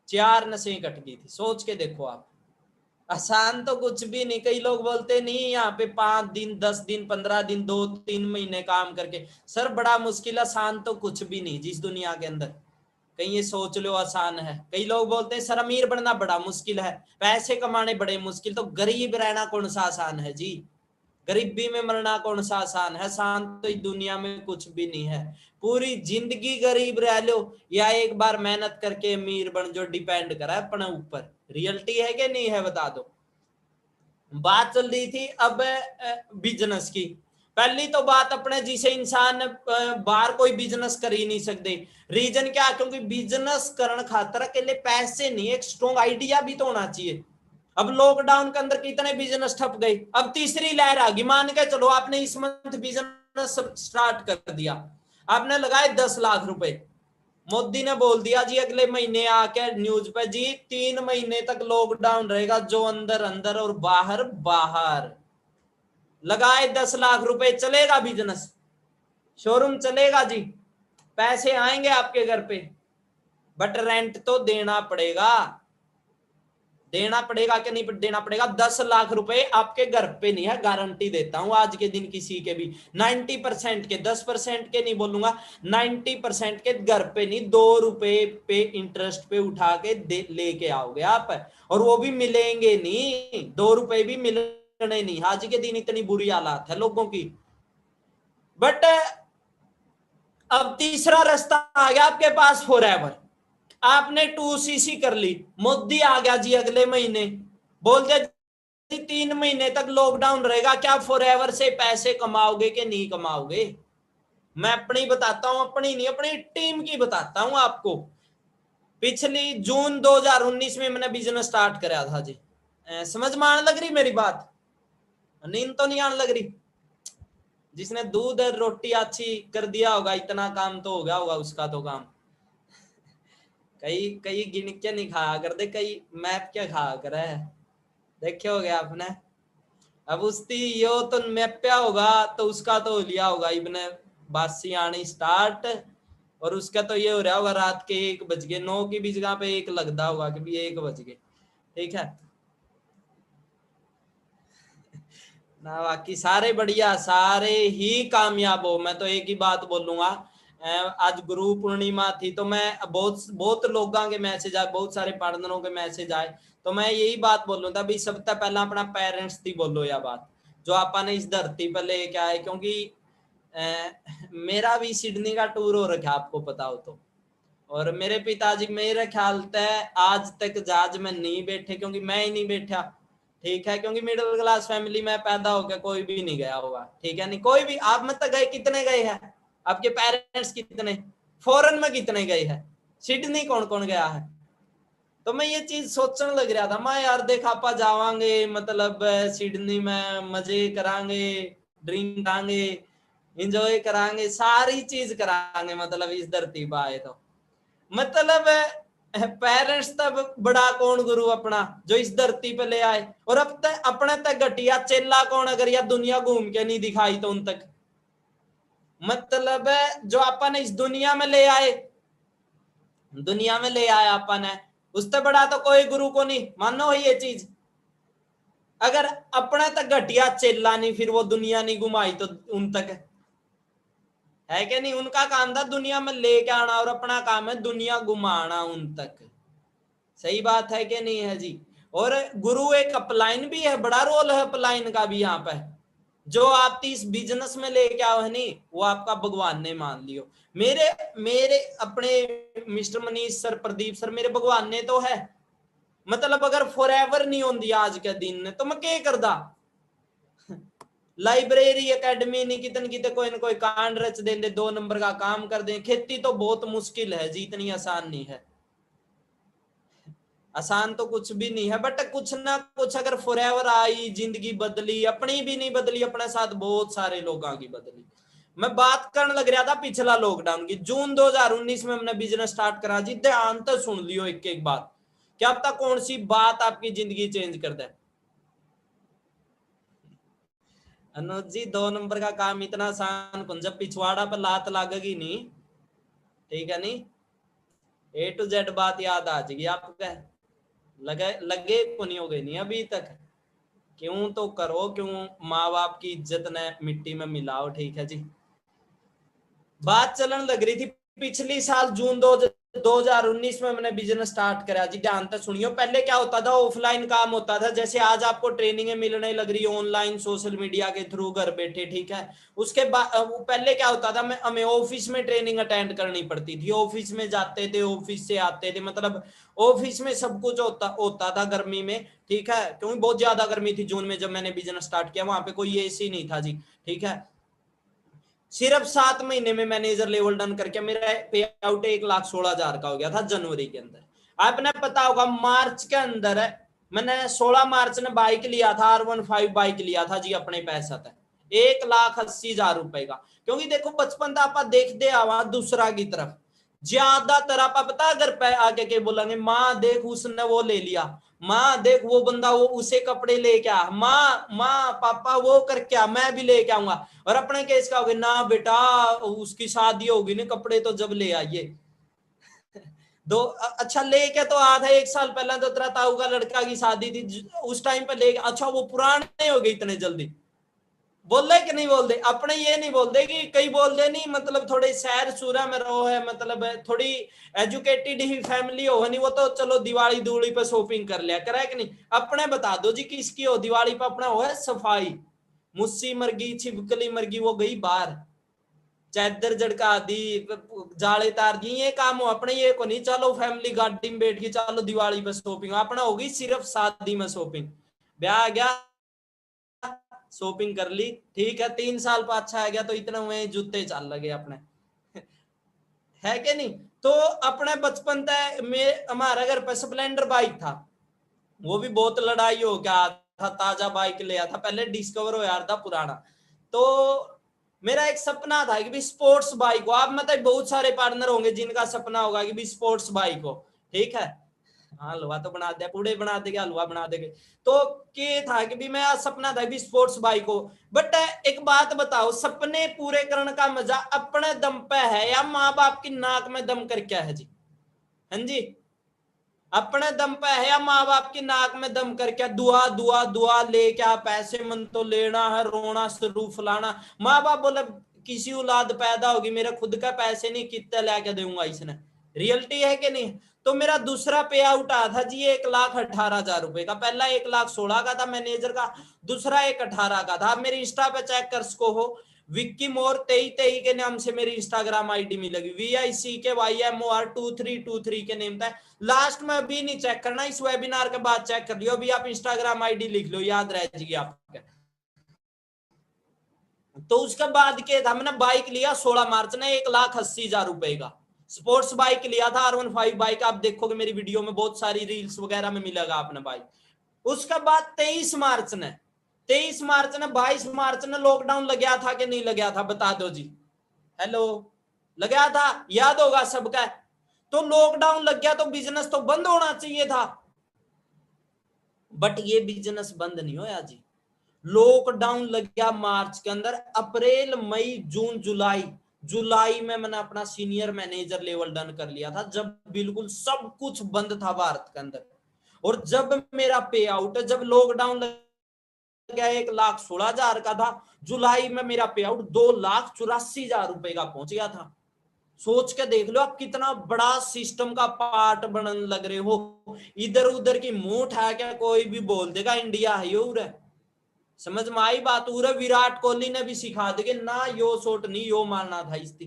4 नसें कट गई थी। सोच के देखो आप, आसान तो कुछ भी नहीं। कई लोग बोलते नहीं यहाँ पे 5 दिन 10 दिन 15 दिन 2-3 महीने काम करके, सर बड़ा मुश्किल, आसान तो कुछ भी नहीं जिस दुनिया के अंदर। कहीं ये सोच लो आसान है। कई लोग बोलते हैं सर अमीर बनना बड़ा मुश्किल है, पैसे कमाने बड़े मुश्किल, तो गरीब रहना कौन सा आसान है जी? गरीबी में मरना कौन सा आसान है? आसान तो इस दुनिया में कुछ भी नहीं है। पूरी जिंदगी गरीब रह लो या एक बार मेहनत करके अमीर बन, जो डिपेंड करा है अपने ऊपर। रियलिटी है कि नहीं है बता दो। बात चल रही थी अब बिजनेस की। पहली तो बात अपने जिसे इंसान बाहर कोई बिजनेस कर ही नहीं सकते। रीजन क्या? क्योंकि बिजनेस करने खातर अकेले पैसे नहीं, एक स्ट्रॉन्ग आइडिया भी तो होना चाहिए। अब लॉकडाउन के अंदर कितने बिजनेस ठप गए, अब तीसरी लहर आ गई। मान के चलो आपने इस मंथ बिजनेस स्टार्ट कर दिया, आपने लगाए 10 लाख रुपए, मोदी ने बोल दिया जी अगले महीने आके न्यूज पे जी 3 महीने तक लॉकडाउन रहेगा, जो अंदर अंदर और बाहर बाहर। लगाए 10 लाख रुपए, चलेगा बिजनेस? शोरूम चलेगा जी, पैसे आएंगे आपके घर पे, बट रेंट तो देना पड़ेगा। देना पड़ेगा कि नहीं देना पड़ेगा? 10 लाख रुपए आपके घर पे नहीं है, गारंटी देता हूं आज के दिन किसी के भी 90% के, 10% के नहीं बोलूंगा, 90% के घर पे नहीं, 2 रुपए पे इंटरेस्ट पे उठा के लेके आओगे आप, और वो भी मिलेंगे नहीं, 2 रुपए भी मिलने नहीं। आज के दिन इतनी बुरी हालात है लोगों की। बट अब तीसरा रास्ता आ गया आपके पास, फॉरएवर। आपने 2cc कर ली, मोदी आ गया जी अगले महीने, बोलते 3 महीने तक लॉकडाउन रहेगा, क्या फॉरएवर से पैसे कमाओगे कि नहीं कमाओगे? मैं अपनी बताता हूं, अपनी नहीं अपनी टीम की बताता हूं आपको। पिछली जून 2019 में मैंने बिजनेस स्टार्ट कराया था जी। समझ में आने लग रही मेरी बात? नींद तो नहीं आने लग रही? जिसने दूध और रोटी अच्छी कर दिया होगा, इतना काम तो हो गया होगा उसका तो काम। कई कई गिन के नहीं खाया करते, कई मैप क्या खाया करे, देखे हो गया आपने। अब उसकी यो तो मैप्या होगा तो उसका तो लिया होगा इबने बासी आनी स्टार्ट, और उसका तो ये हो रहा होगा रात के 1 बज गए, 9 की भी जगह पे 1 लगता होगा कि भी 1 बज गए। ठीक है ना? बाकी सारे बढ़िया, सारे ही कामयाब हो। मैं तो एक ही बात बोलूंगा, आज गुरु पूर्णिमा थी तो मैं बहुत बहुत लोगों के मैसेज आए, बहुत सारे पार्टनरों के मैसेज आए, तो मैं यही बात बोलूँ था भाई, सबसे पहला अपना पेरेंट्स थी बोलो या बात, जो आपने इस धरती पर लेके आए। क्योंकि मेरा भी सिडनी का टूर हो रखा आपको पता हो तो, और मेरे पिताजी मेरे ख्याल से आज तक जहाज में नहीं बैठे, क्योंकि मैं ही नहीं बैठा। ठीक है, क्योंकि मिडिल क्लास फैमिली में पैदा होकर कोई भी नहीं गया होगा। ठीक है, नहीं कोई भी। आप मत गए, कितने गए हैं आपके पेरेंट्स, कितने फॉरेन में कितने गए हैं, सिडनी कौन कौन गया है? तो मैं ये चीज सोचने लग रहा था, मैं यार देख आपा जावांगे मतलब सिडनी में मजे करांगे, ड्रिंक करांगे, इंजॉय करांगे, सारी चीज करांगे, मतलब इस धरती पर आए तो मतलब पेरेंट्स तब बड़ा कौन गुरु अपना, जो इस धरती पे ले आए। और अब तक अपने तक घटिया चेला कौन, अगर यह दुनिया घूम के नहीं दिखाई तो उन तक, मतलब जो अपन इस दुनिया में ले आए, दुनिया में ले आया अपन है, उससे बड़ा तो कोई गुरु को नहीं, मानो ये चीज। अगर अपने तक घटिया चेला नहीं, फिर वो दुनिया नहीं घुमाई तो उन तक है कि नहीं? उनका काम था दुनिया में लेके आना और अपना काम है दुनिया घुमाना उन तक। सही बात है कि नहीं है जी? और गुरु एक अपलाइन भी है, बड़ा रोल है अपलाइन का भी यहाँ पे। जो आप इस बिजनेस में लेके आओ है नहीं, वो आपका भगवान ने मान लियो। मेरे मेरे अपने mister Manish sir, Pradeep sir मेरे भगवान ने तो है। मतलब अगर फॉर एवर नहीं होती आज के दिन ने तो मैं क्या करदा। लाइब्रेरी एकेडमी नहीं, कितने कितने कोई न कोई कांड रच देंगे, 2 नंबर का काम कर दें। खेती तो बहुत मुश्किल है जी, इतनी आसान नहीं है। आसान तो कुछ भी नहीं है, बट कुछ ना कुछ अगर फॉरएवर आई, जिंदगी बदली, अपनी भी नहीं बदली, अपने साथ बहुत सारे लोगों की बदली। मैं बात करने लग रहा था पिछला लॉकडाउन की, जून 2019 में हमने बिजनेस स्टार्ट करा जी। ध्यान तो सुन लियो एक एक बात, क्या पता कौन सी बात आपकी जिंदगी चेंज कर दे। अनुज जी 2 नंबर का काम इतना आसान कौन, जब पिछवाड़ा पर लात लागेगी नहीं, ठीक है नहीं, A to Z बात याद आ जाएगी आपका। लगे लगे को नहीं हो गई नहीं अभी तक। क्यों तो करो, क्यों माँ बाप की इज्जत ने मिट्टी में मिलाओ, ठीक है जी। बात चलन लग रही थी पिछली साल जून 2019 में मैंने बिजनेस स्टार्ट करा जी। ध्यान तक सुनियो, पहले क्या होता था, ऑफलाइन काम होता था, जैसे आज आपको ट्रेनिंग मिलने लग रही है ऑनलाइन सोशल मीडिया के थ्रू घर बैठे, ठीक है। उसके बाद पहले क्या होता था, हमें ऑफिस में ट्रेनिंग अटेंड करनी पड़ती थी, ऑफिस में जाते थे, ऑफिस से आते थे, मतलब ऑफिस में सब कुछ होता था गर्मी में, ठीक है, क्योंकि बहुत ज्यादा गर्मी थी जून में जब मैंने बिजनेस स्टार्ट किया। वहां पे कोई एसी नहीं था जी, ठीक है। सिर्फ 7 महीने में मैनेजर लेवल डन करके मेरा पे आउट 1,16,000 का हो गया था जनवरी के अंदर। आपने पता होगा मार्च के अंदर मैंने 16 मार्च ने बाइक लिया था, R15 बाइक लिया था जी अपने पैसा था, 1,80,000 रुपए का। क्योंकि देखो बचपन था आप देखते आवा दूसरा की तरफ, ज्यादातर आप पता अगर आके के बोलेंगे माँ देख उसने वो ले लिया, माँ देख वो बंदा वो उसे कपड़े लेके आ, माँ माँ पापा वो करके आ, मैं भी लेके आऊंगा। और अपने केस का होगा ना बेटा उसकी शादी होगी ना, कपड़े तो जब ले आइए। दो अच्छा लेके तो आधा 1 साल पहले तो तेरा ताऊ का लड़का की शादी थी, उस टाइम पे लेके अच्छा वो पुराने हो गए इतने जल्दी। बोल रहे कि नहीं बोल दे, अपने ये नहीं बोल दे कि कई बोल दे नहीं, मतलब थोड़े शहर सूरा में रहो है, मतलब थोड़ी एजुकेटेड ही फैमिली हो नहीं, वो तो चलो दिवाली दूली पे शॉपिंग कर लिया करे कि नहीं। अपने बता दो जी किसकी हो दिवाली पे अपना हो है सफाई, मुस्सी मरगी छिपकली मरगी वो गई बाहर, चादर झड़का दी, जाले तार दी, ये काम हो अपने। ये को नहीं चलो फैमिली गाड़ी में बैठ के चलो दिवाली पे शॉपिंग, अपना होगी सिर्फ शादी में शॉपिंग। ब्याह आ गया शॉपिंग कर ली, ठीक है, 3 साल पाछा आ गया तो इतना में जूते चल लगे अपने है कि नहीं। तो अपने बचपन तक में हमारा घर पर स्प्लेंडर बाइक था, वो भी बहुत लड़ाई हो गया था, ताजा बाइक लिया था, पहले डिस्कवर हो यार था पुराना। तो मेरा एक सपना था कि भी स्पोर्ट्स बाइक हो। आप मतलब बहुत सारे पार्टनर होंगे जिनका सपना होगा कि भी स्पोर्ट्स बाइक हो, ठीक है। हाँ हलवा तो बना दिया, पूड़े बना देंगे, हलवा बना देंगे। तो क्या था कि भी मैं सपना था भी स्पोर्ट्स बाइक हो। बट एक बात बताओ, सपने पूरे करने का मजा अपने दम पे है या माँ बाप की नाक में दम कर क्या है जी? हाँ जी, अपने दम पे है या माँ बाप की नाक में दम करके दुआ दुआ दुआ ले क्या पैसे मन तो लेना है, रोना शुरू फलाना। माँ बाप बोले किसी औलाद पैदा होगी मेरे खुद का पैसे नहीं कितने लेके दूंगा इसने, रियलिटी है कि नहीं। तो मेरा दूसरा पे आउट आया था जी 1,18,000 रुपए का, पहला 1,16,000 का था मैनेजर का, दूसरा 1,18,000 का था। आप मेरी इंस्टा पे चेक कर सको हो, विक्की मोर 2323 के नाम से मेरी इंस्टाग्राम आईडी मिलेगी, VICKYMOR2323 के नेम था। लास्ट में अभी नहीं चेक करना, इस वेबिनार के बाद चेक कर लियो, अभी आप इंस्टाग्राम आईडी लिख लो याद रह जाएगी आपके। तो उसके बाद क्या था, मैंने बाइक लिया 16 मार्च ने 1,80,000 रुपए का, स्पोर्ट्स बाइक लिया था R15 बाइक, आप देखोगे मेरी वीडियो में बहुत सारी रील्स वगैरह में मिलेगा आपने बाइक। उसके बाद 23 मार्च ने 22 मार्च ने लॉकडाउन लग गया था कि नहीं लग गया था बता दो जी। हेलो, लग गया था, याद होगा सबका। तो लॉकडाउन लग गया तो बिजनेस तो बंद होना चाहिए था, बट ये बिजनेस बंद नहीं होया जी। लॉकडाउन लग गया मार्च के अंदर, अप्रैल मई जून जुलाई, जुलाई में मैंने अपना सीनियर मैनेजर लेवल डन कर लिया था, जब बिल्कुल सब कुछ बंद था भारत के अंदर। और जब मेरा पे आउट, जब लॉकडाउन गया 1,16,000 का था, जुलाई में मेरा पे आउट 2,84,000 रुपए का पहुंच गया था। सोच के देख लो आप कितना बड़ा सिस्टम का पार्ट बनने लग रहे हो। इधर उधर की मुंह उठा के कोई भी बोल देगा इंडिया है यो रे, समझ में आई बात। उरे विराट कोहली ने भी सिखा देगे ना यो शॉट नहीं यो मारना था, इसकी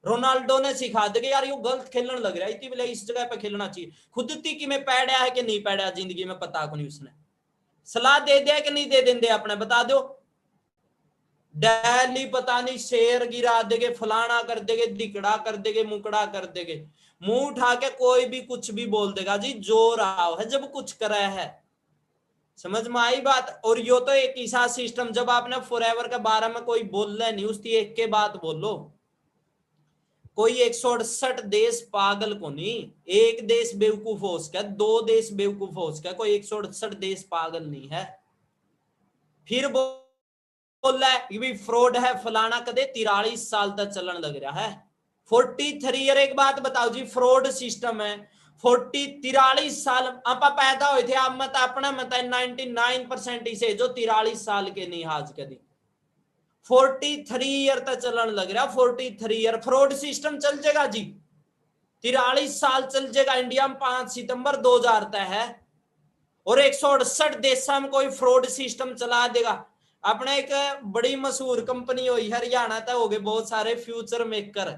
रोनाल्डो ने सिखा देगे यार यो गलत खेलने लग रहा है, इतनी बोले इस जगह पे खेलना चाहिए। खुद ती कि मैं पैड़ा है कि नहीं पैड़ा जिंदगी में पता को नहीं, उसने सलाह दे दिया कि नहीं दे देंगे अपने बता दो। डेली पता नहीं शेर गिरा देगे, फलाना कर देगे, दिकड़ा कर देगे, मुकड़ा कर देगे, मुंह उठा के कोई भी कुछ भी बोल देगा जी, जोर आओ है जब कुछ करा है, समझ में आई बात। और यो तो एक ऐसा सिस्टम जब आपने फॉरएवर के बारे में कोई बोल रहा नहीं उसकी एक के बात बोलो। कोई 168 देश पागल को नहीं, एक देश बेवकूफ हो उसका, 2 देश बेवकूफ हो उसका, कोई 168 देश पागल नहीं है। फिर बोल रहा है कि फ्रॉड है फलाना, कदे 43 साल तक चलन लग रहा है 43 ईयर। एक बात बताओ जी, फ्रॉड सिस्टम है 43 साल आप पैदा हुए थे आप मत अपना मत 99% इसे जो 43 साल के नहीं आज कदी 43 ईयर तक चलन लग रहा, 43 ईयर फ्रॉड सिस्टम चल जाएगा जी, 43 साल चल जाएगा। इंडिया में 5 सितंबर 2000 तक है और 168 देशों में कोई फ्रॉड सिस्टम चला देगा। अपने एक बड़ी मशहूर कंपनी हुई हरियाणा तक हो गए बहुत सारे फ्यूचर मेकर,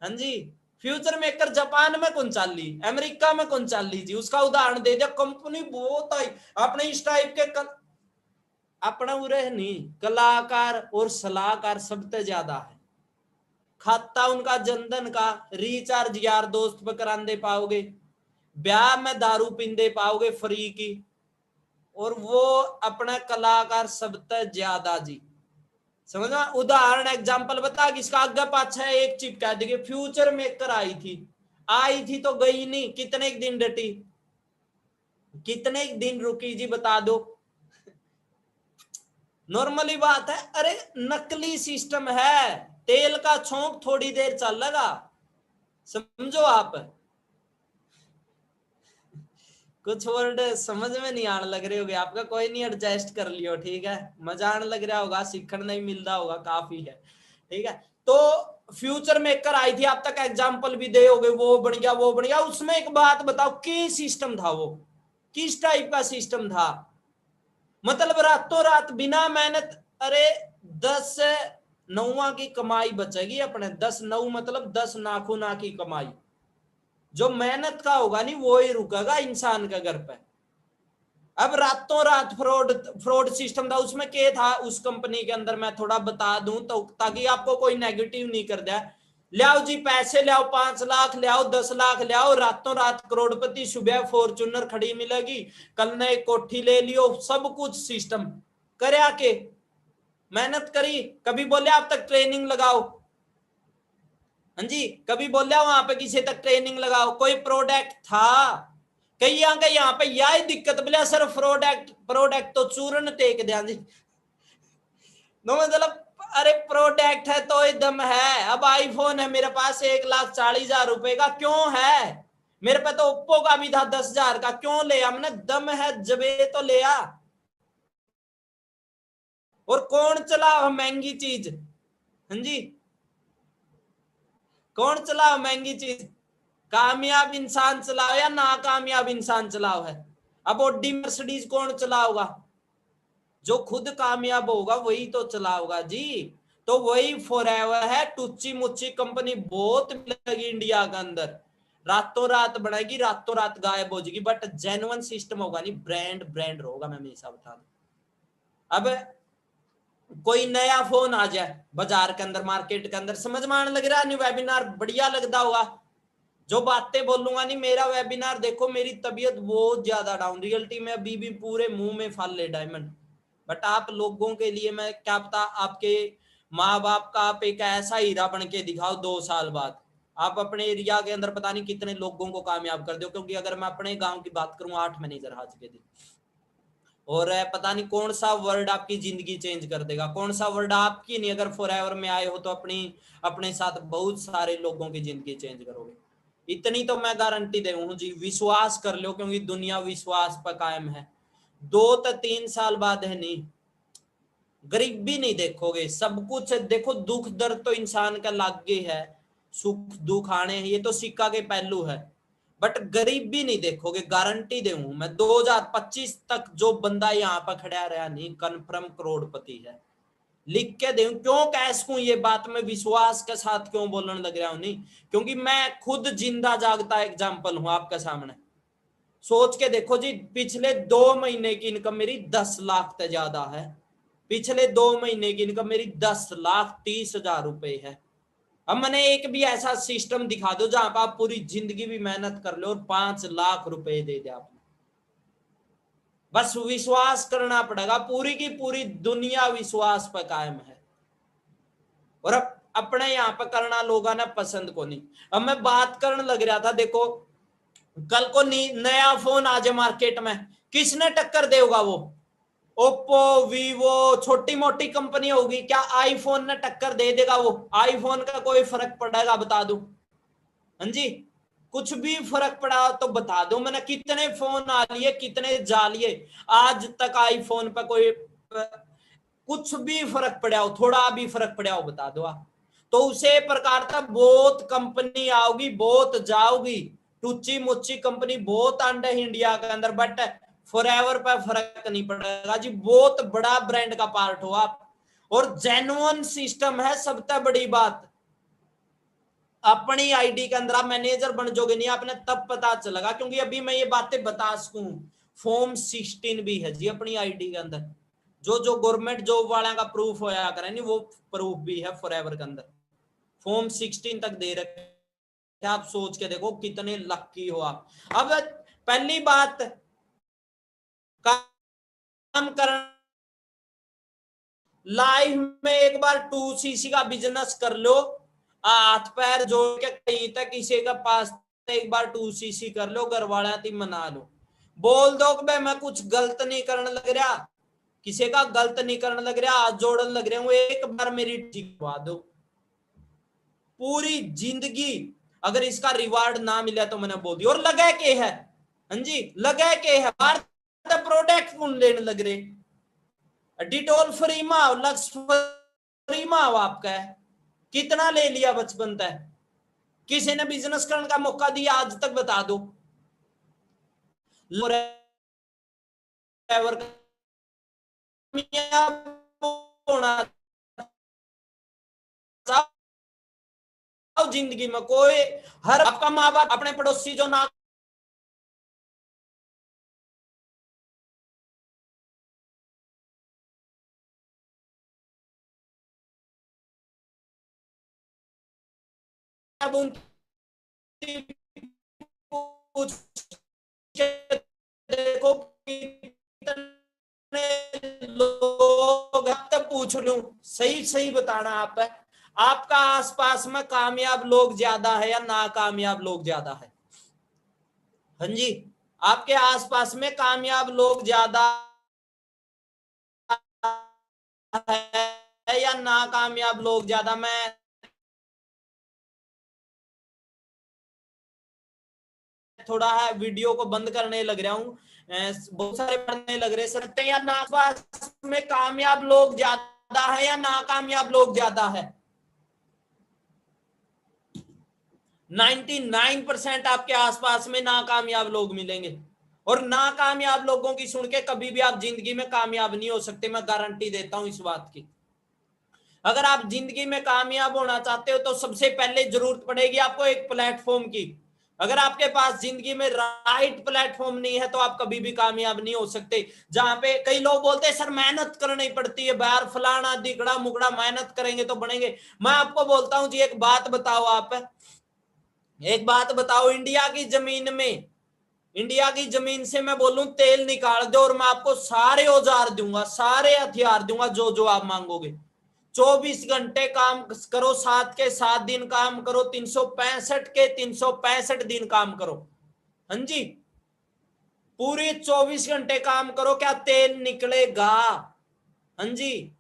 हाँ जी फ्यूचर मेकर जापान में कौन चल ली, अमेरिका में कौन चल ली जी, उसका उदाहरण दे दिया। कंपनी बहुत आई अपने इस टाइप के अपना उरे नहीं, कलाकार और सलाहकार सबसे ज्यादा है। खाता उनका जनधन का रिचार्ज यार दोस्त पर करांदे पाओगे, ब्याह में दारू पींदे पाओगे फ्री की, और वो अपना कलाकार सबसे ज्यादा जी, समझ में। उदाहरण एग्जांपल बता किसका आगे पाछा एक चिप कह देगी फ्यूचर मेकर आई थी तो गई नहीं, कितने दिन डटी, कितने दिन रुकी जी बता दो। नॉर्मली बात है, अरे नकली सिस्टम है, तेल का छोंक थोड़ी देर चलेगा, समझो आप। कुछ वर्ड समझ में नहीं आने लग रहे होगे आपका, कोई नहीं एडजस्ट कर लियो, ठीक है, मजा आने लग रहा होगा, सीखने नहीं मिल रहा होगा, काफी है, ठीक है। तो फ्यूचर मेकर आई थी, आप तक एग्जांपल भी दे होगे, वो बन गया वो बन गया। उसमें एक बात बताओ कि सिस्टम था वो किस टाइप का सिस्टम था, मतलब रातों रात बिना मेहनत, अरे 10 9 की कमाई बचेगी अपने, 10 9 मतलब 10 नाखूना की कमाई, जो मेहनत का होगा नहीं वो ही रुकेगा इंसान के घर पे। अब रातों रात फ्रॉड सिस्टम था, उसमें क्या था उस कंपनी के अंदर, मैं थोड़ा बता दूं तो ताकि आपको कोई नेगेटिव नहीं कर दे। ले आओ जी पैसे ले आओ, 5 लाख ले आओ, 10 लाख ले आओ, रातों रात करोड़पति, सुबह फॉर्चूनर खड़ी मिलेगी, कल ने एक कोठी ले लियो, सब कुछ सिस्टम करे आके मेहनत करी। कभी बोले आप तक ट्रेनिंग लगाओ, हाँ जी कभी बोले वहां पे किसी तक ट्रेनिंग लगाओ, कोई प्रोडक्ट था कई यहाँ पे यही दिक्कत बोले सर, प्रोडक्ट तो चूरन टेक दिया जी, नो मतलब अरे प्रोडक्ट है तो एकदम है। अब आईफोन है मेरे पास 1,40,000 रुपए का, क्यों है, मेरे पे तो ओप्पो का भी था 10,000 का, क्यों ले हमने, दम है जबे तो ले आ। और कौन चला महंगी चीज, हाँ जी कौन चलाओ महंगी चीज, कामयाब इंसान चलाओ या नाकामयाब इंसान चलाओ है। अब ऑडी मर्सिडीज कौन चलाओगा, जो खुद कामयाब होगा वही तो चलाओगा जी। तो वही फॉरएवर है, टुच्ची मुच्ची कंपनी बहुत मिलेगी इंडिया के अंदर, रातों रात बढ़ेगी रातों रात गायब हो जाएगी, बट जेन्युइन सिस्टम होगा नहीं, ब्रांड ब्रांड होगा, मैं हमेशा बता दूं। अब कोई नया फोन आ जाए बाजार के अंदर मार्केट के अंदर, समझ में आने लग रहा है नहीं, वेबिनार बढ़िया लगता होगा, जो बातें बोलूंगा नहीं, मेरा वेबिनार देखो, मेरी तबीयत बहुत ज्यादा डाउन, रियलिटी में अभी भी पूरे मुंह में फल ले डायमंड, बट आप लोगों के लिए मैं क्या पता, आपके माँ बाप का आप एक ऐसा हीरा बन के दिखाओ 2 साल बाद, आप अपने एरिया के अंदर पता नहीं कितने लोगों को कामयाब कर दो। क्योंकि अगर मैं अपने गांव की बात करूं 8 मैनेजर आज के दिन, और पता नहीं कौन सा वर्ड आपकी जिंदगी चेंज कर देगा, कौन सा वर्ड आपकी नहीं, अगर फॉरएवर में आए हो तो अपने साथ बहुत सारे लोगों की जिंदगी चेंज करोगे, इतनी तो मैं गारंटी दे हूं जी, विश्वास कर लो, क्योंकि दुनिया विश्वास पर कायम है। 2 से 3 साल बाद है नहीं, गरीबी नहीं देखोगे, सब कुछ देखो, दुख दर्द तो इंसान का लागे है, सुख दुख आने हैं, ये तो सिक्का के पहलू है, बट गरीबी नहीं देखोगे, गारंटी दूं मैं। 2025 तक जो बंदा यहाँ पर खड़ा रहा नहीं, कन्फर्म करोड़पति है, लिख के दे। क्यों कह सकूं ये बात मैं विश्वास के साथ क्यों बोलने लग रहा हूं, नहीं क्योंकि मैं खुद जिंदा जागता एग्जाम्पल हूं आपके सामने। सोच के देखो जी, पिछले 2 महीने की इनकम मेरी 10 लाख से ज्यादा है, पिछले 2 महीने की इनकम मेरी 10,30,000 रुपए है। अब मैंने एक भी ऐसा सिस्टम दिखा दो जहां पर आप पूरी जिंदगी भी मेहनत कर लो और 5 लाख रुपए दे दे आपने, बस विश्वास करना पड़ेगा, पूरी की पूरी दुनिया विश्वास पर कायम है, और अब अपने यहाँ पर करना लोगों ने पसंद को नहीं। अब मैं बात करने लग रहा था, देखो कल को नया फोन आ जाए मार्केट में, किसने टक्कर देगा वो? ओप्पो, वीवो, छोटी मोटी कंपनी होगी, क्या आईफोन ने टक्कर दे देगा वो? आईफोन का कोई फर्क पड़ेगा बता दूं? हाँ जी, कुछ भी फर्क पड़ा तो बता दो। मैंने कितने फोन आ लिए, कितने जा लिए, आज तक आईफोन पर कोई कुछ भी फर्क पड़ा हो, थोड़ा भी फर्क पड़ा हो बता दो आप। तो उसे प्रकार था, बहुत कंपनी आओगी, बहुत जाओगी, टूची मुच्ची कंपनी बहुत आंडे इंडिया के अंदर, बट फॉरएवर पे फर्क नहीं पड़ेगा जी, बहुत बड़ा ब्रांड का पार्ट हो आप, और जेन्युइन सिस्टम है। सबसे बड़ी बात, अपनी आईडी के अंदर आप मैनेजर बन जाओगे नहीं, आपने तब पता चलेगा, क्योंकि अभी मैं ये बातें बता सकूं, फॉर्म 16 भी है जी अपनी आईडी के अंदर, जो गवर्नमेंट जॉब वाला का प्रूफ होया करे नहीं, वो प्रूफ भी है फॉरएवर के अंदर, फॉर्म 16 तक दे रखे। आप सोच के देखो कितने लक्की हो आप। अब पहली बात, काम करना, लाइफ में एक बार 2cc का बिजनेस कर लो, हाथ पैर जोड़ के कहीं तक किसी के पास एक बार 2cc कर लो, घर वाला थी मना लो, बोल दो कि मैं कुछ गलत नहीं करने लग रहा, किसी का गलत नहीं करने लग रहा, हाथ जोड़ने लग रहे हूं, एक बार मेरी ठीक करवा दो, पूरी जिंदगी अगर इसका रिवार्ड ना मिला तो मैंने बोल दिया। और लगे के है, हाँ जी लगे के है, प्रोडक्ट कौन लेने लग रहे, डिटोल फ्री माओ, लक्स फ्री माओ आपका है, कितना ले लिया बचपन तक, किसी ने बिजनेस करने का मौका दिया आज तक बता दो? होना जिंदगी में कोई, हर आपका माँ बाप अपने पड़ोसी जो ना देखो कितने लोग, तब पूछ लूं, सही सही बताना आप है, आपका आसपास में कामयाब लोग ज्यादा है या नाकामयाब लोग ज्यादा है? हाँ जी, आपके आसपास में कामयाब लोग ज्यादा है या नाकामयाब लोग ज्यादा? मैं थोड़ा है वीडियो को बंद करने लग रहा हूँ, बहुत सारे पढ़ने लग रहे सर, या आसपास में कामयाब लोग ज्यादा है या नाकामयाब लोग ज्यादा है? 99% आपके आसपास में नाकामयाब लोग मिलेंगे, और नाकामयाब लोगों की सुन के कभी भी आप जिंदगी में कामयाब नहीं हो सकते, मैं गारंटी देता हूं इस बात की। अगर आप जिंदगी में कामयाब होना चाहते हो तो सबसे पहले जरूरत पड़ेगी आपको एक प्लेटफॉर्म की। अगर आपके पास जिंदगी में राइट प्लेटफॉर्म नहीं है तो आप कभी भी कामयाब नहीं हो सकते। जहां पे कई लोग बोलते हैं सर मेहनत करनी पड़ती है, बाहर फलाना दिगड़ा मुगड़ा, मेहनत करेंगे तो बनेंगे। मैं आपको बोलता हूं जी, एक बात बताओ, आप एक बात बताओ, इंडिया की जमीन में, इंडिया की जमीन से मैं बोलूं तेल निकाल दो और मैं आपको सारे औजार दूंगा, सारे हथियार दूंगा, जो आप मांगोगे। 24 घंटे काम करो, 7 के 7 दिन काम करो, 365 के 365 दिन काम करो, हाँ जी, पूरी 24 घंटे काम करो, क्या तेल निकलेगा? हाँ जी,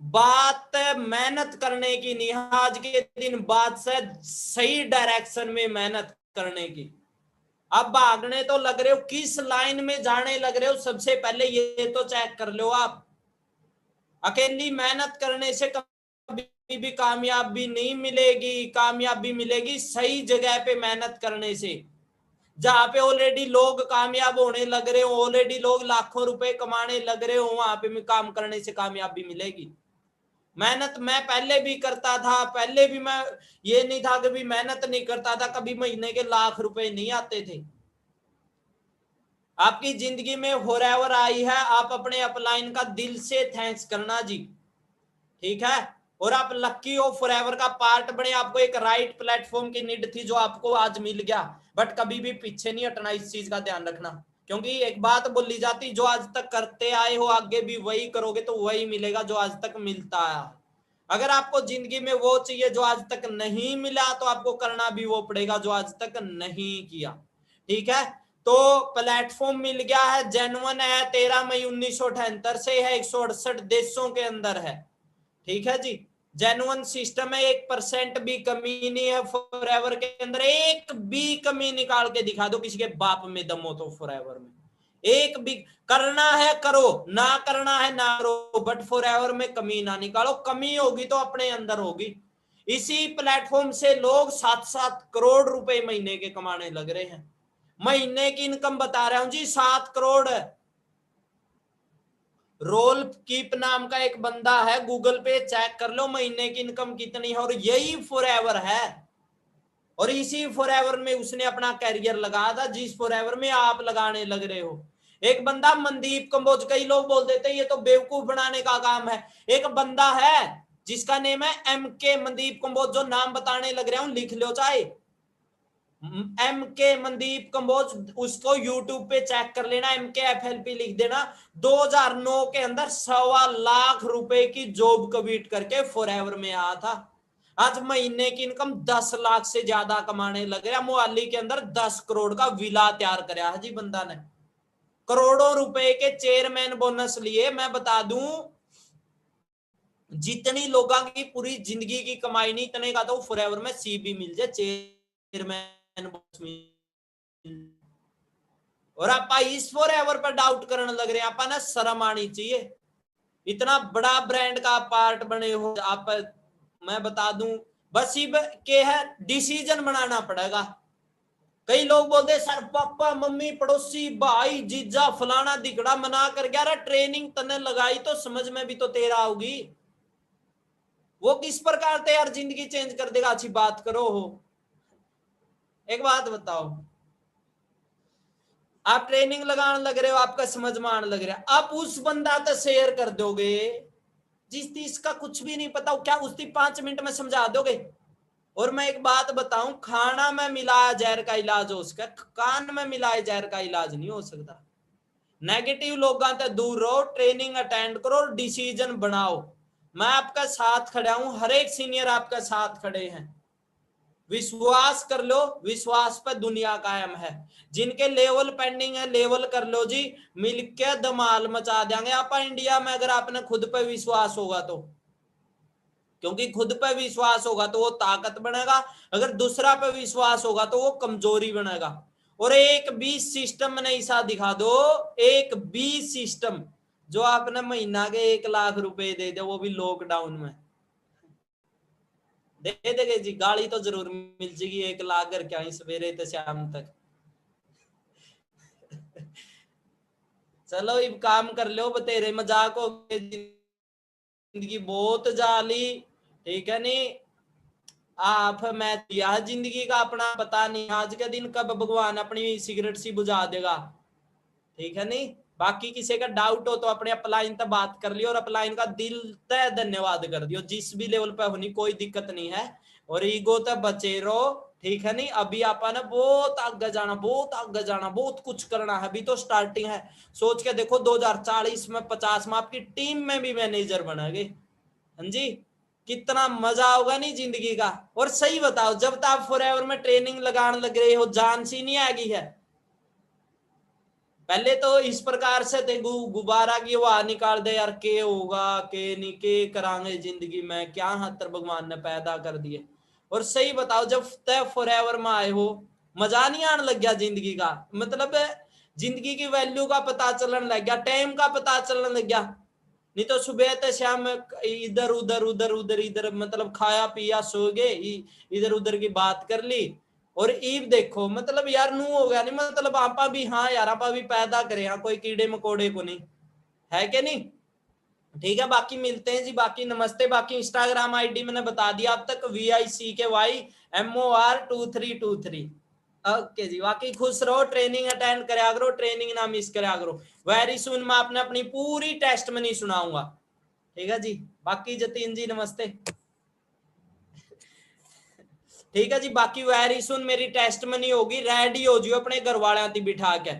बात मेहनत करने की नहीं, आज के दिन बात से सही डायरेक्शन में मेहनत करने की। अब भागने तो लग रहे हो, किस लाइन में जाने लग रहे हो सबसे पहले ये तो चेक कर लो आप। अकेली मेहनत करने से कभी भी कामयाबी नहीं मिलेगी, कामयाबी मिलेगी सही जगह पे मेहनत करने से। जहां पे ऑलरेडी लोग कामयाब होने लग रहे हो, ऑलरेडी लोग लाखों रुपए कमाने लग रहे हो, वहां पे काम करने से कामयाबी मिलेगी। मेहनत मैं पहले भी करता था, पहले भी मैं ये नहीं था कि भी मेहनत नहीं करता था, कभी महीने के लाख रुपए नहीं आते थे। आपकी जिंदगी में फॉरएवर आई है, आप अपने अपलाइन का दिल से थैंक्स करना जी, ठीक है। और आप लक्की हो फॉरएवर का पार्ट बने, आपको एक राइट प्लेटफॉर्म की नीड थी जो आपको आज मिल गया। बट कभी भी पीछे नहीं हटना, इस चीज का ध्यान रखना, क्योंकि एक बात बोली जाती, जो आज तक करते आए हो आगे भी वही करोगे तो वही मिलेगा जो आज तक मिलता आया। अगर आपको जिंदगी में वो चाहिए जो आज तक नहीं मिला, तो आपको करना भी वो पड़ेगा जो आज तक नहीं किया, ठीक है। तो प्लेटफॉर्म मिल गया है, जेन्युइन है, 13 मई 1978 से है, 168 देशों के अंदर है, ठीक है जी। जेन्युइन सिस्टम है, 1% भी कमी नहीं है फॉरएवर के अंदर। एक भी कमी निकाल के दिखा दो, किसी के बाप में दम हो तो फॉरएवर में एक भी। करना है करो, ना करना है ना करो, बट फॉरएवर में कमी ना निकालो। कमी होगी तो अपने अंदर होगी। इसी प्लेटफॉर्म से लोग 7-7 करोड़ रुपए महीने के कमाने लग रहे हैं। महीने की इनकम बता रहा हूं जी, 7 करोड़। रोल कीप नाम का एक बंदा है, गूगल पे चेक कर लो महीने की इनकम कितनी है, और यही फॉरएवर है। और इसी फॉरएवर में उसने अपना कैरियर लगाया था, जिस फॉरएवर में आप लगाने लग रहे हो। एक बंदा मनदीप कंबोज, कई लोग बोल देते हैं ये तो बेवकूफ बनाने का काम है। एक बंदा है जिसका नेम है MK मनदीप कंबोज, जो नाम बताने लग रहा हूं लिख लो चाहे, MK मनदीप कंबोज, उसको यूट्यूब पे चेक कर लेना, MKFLP लिख देना। 2009 के अंदर 1.25 लाख रुपए की जॉब कमीट करके फॉरएवर में आया था। आज महीने की इनकम 10 लाख से ज्यादा कमाने लग गया। मोहाली के अंदर 10 करोड़ का विला तैयार कराया है जी बंदा ने। करोड़ों रुपए के चेयरमैन बोनस लिए। मैं बता दूं, जितनी लोगों की पूरी जिंदगी की कमाई नहीं, इतने का तो फॉरएवर में CB मिल जाए, चेयरमैन बोनस मिल। और आप इस फॉरएवर पर डाउट करने लग रहे हैं, आप ना शर्म आनी चाहिए। इतना बड़ा ब्रांड का पार्ट बने हो आप। मैं बता दूं, बस के है डिसीजन बनाना पड़ेगा। कई लोग बोलते सर पापा मम्मी पड़ोसी भाई जीजा फलाना दिगड़ा मना कर गया, ट्रेनिंग तने लगाई तो समझ में भी तो तेरा होगी। वो किस प्रकार से यार जिंदगी चेंज कर देगा, अच्छी बात करो हो। एक बात बताओ, आप ट्रेनिंग लगाने लग रहे हो, आपका समझ में आने लग रहा है, आप उस बंदा तो शेयर कर दोगे जिस चीज का कुछ भी नहीं पता, क्या उसकी 5 मिनट में समझा दोगे। और मैं एक बात बताऊं, खाना में मिलाया जहर का इलाज हो सकता, कान में मिलाए जहर का इलाज नहीं हो सकता। नेगेटिव लोगों से दूर रहो, ट्रेनिंग अटेंड करो, डिसीजन बनाओ। मैं आपका साथ खड़ा हूं, हर एक सीनियर आपका साथ खड़े हैं। विश्वास कर लो, विश्वास पर दुनिया कायम है। जिनके लेवल पेंडिंग है लेवल कर लो जी, मिलके धमाल मचा देंगे आप इंडिया में, अगर आपने खुद पे विश्वास होगा तो। क्योंकि खुद पे विश्वास होगा तो वो ताकत बनेगा, अगर दूसरा पे विश्वास होगा तो वो कमजोरी बनेगा। और एक भी सिस्टम नहीं सा दिखा दो, एक भी सिस्टम जो आपने महीना के 1 लाख रुपए दे दे, वो भी लॉकडाउन में दे देगे जी। गाड़ी तो जरूर मिल जाएगी, 1 लाख कर क्या सवेरे से शाम तक। चलो इब काम कर लो, बतेरे मजाक हो गए, जिंदगी बहुत जाली, ठीक है नहीं। आप मैं दिया जिंदगी का अपना, पता नहीं आज के दिन कब भगवान अपनी सिगरेट सी बुझा देगा, ठीक है नहीं। बाकी किसी का डाउट हो तो अपने अपलाइन तक बात कर लियो, और अपलाइन का दिल तय धन्यवाद कर दियो, जिस भी लेवल पे होनी कोई दिक्कत नहीं है। और ईगो तक बचे रहो, ठीक है नहीं। अभी आप ना बहुत आगे जाना, बहुत आगे जाना, बहुत कुछ करना है, अभी तो स्टार्टिंग है। सोच के देखो 2040 में 50 में आपकी टीम में भी मैनेजर बनेंगे, हाँ जी। कितना मजा होगा नहीं जिंदगी का। और सही बताओ, जब तक आप फॉरएवर में ट्रेनिंग लगाने लग रहे हो, जान सी नहीं आएगी है। पहले तो इस प्रकार से थे, गुब्बारा की वो निकाल दे यार, के होगा के नहीं, के करांगे जिंदगी में, क्या हतर भगवान ने पैदा कर दिए। और सही बताओ, जब तय फॉरएवर में आए हो, मजा नहीं आने लग गया जिंदगी का, मतलब जिंदगी की वैल्यू का पता चलने लग गया, टाइम का पता चलने लग गया। नहीं तो सुबह तो शाम इधर उधर उधर उधर इधर, मतलब खाया पिया सो गए, इधर उधर की बात कर ली। और ईब देखो मतलब यार नू हो गया नहीं, मतलब आपा भी, हाँ यार आपा भी पैदा करे, हाँ कोई कीड़े मकोड़े को नहीं है कि नहीं। ठीक है, बाकी मिलते हैं जी, बाकी नमस्ते। बाकी इंस्टाग्राम आईडी मैंने बता दिया अब तक, VICKYMOR2323। ओके जी, बाकी खुश रहो, ट्रेनिंग अटेंड करा करो, ट्रेनिंग ना मिस करा करो। वेरी सुन मैं आपने अपनी पूरी टेस्ट में नहीं सुनाऊंगा, ठीक है जी। बाकी जतीन जी नमस्ते। ठीक है जी, बाकी वेरी सुन मेरी टेस्ट में नहीं होगी, रेडी हो जियो अपने घर वाले बिठा के,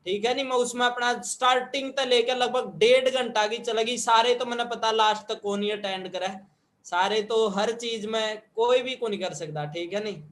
ठीक है नहीं। मैं उसमें अपना स्टार्टिंग तक लेकर लगभग 1.5 घंटा की चलेगी, सारे तो मैंने पता लास्ट तक कौन ही अटेंड करा है, सारे तो हर चीज में कोई भी को नहीं कर सकता, ठीक है नहीं।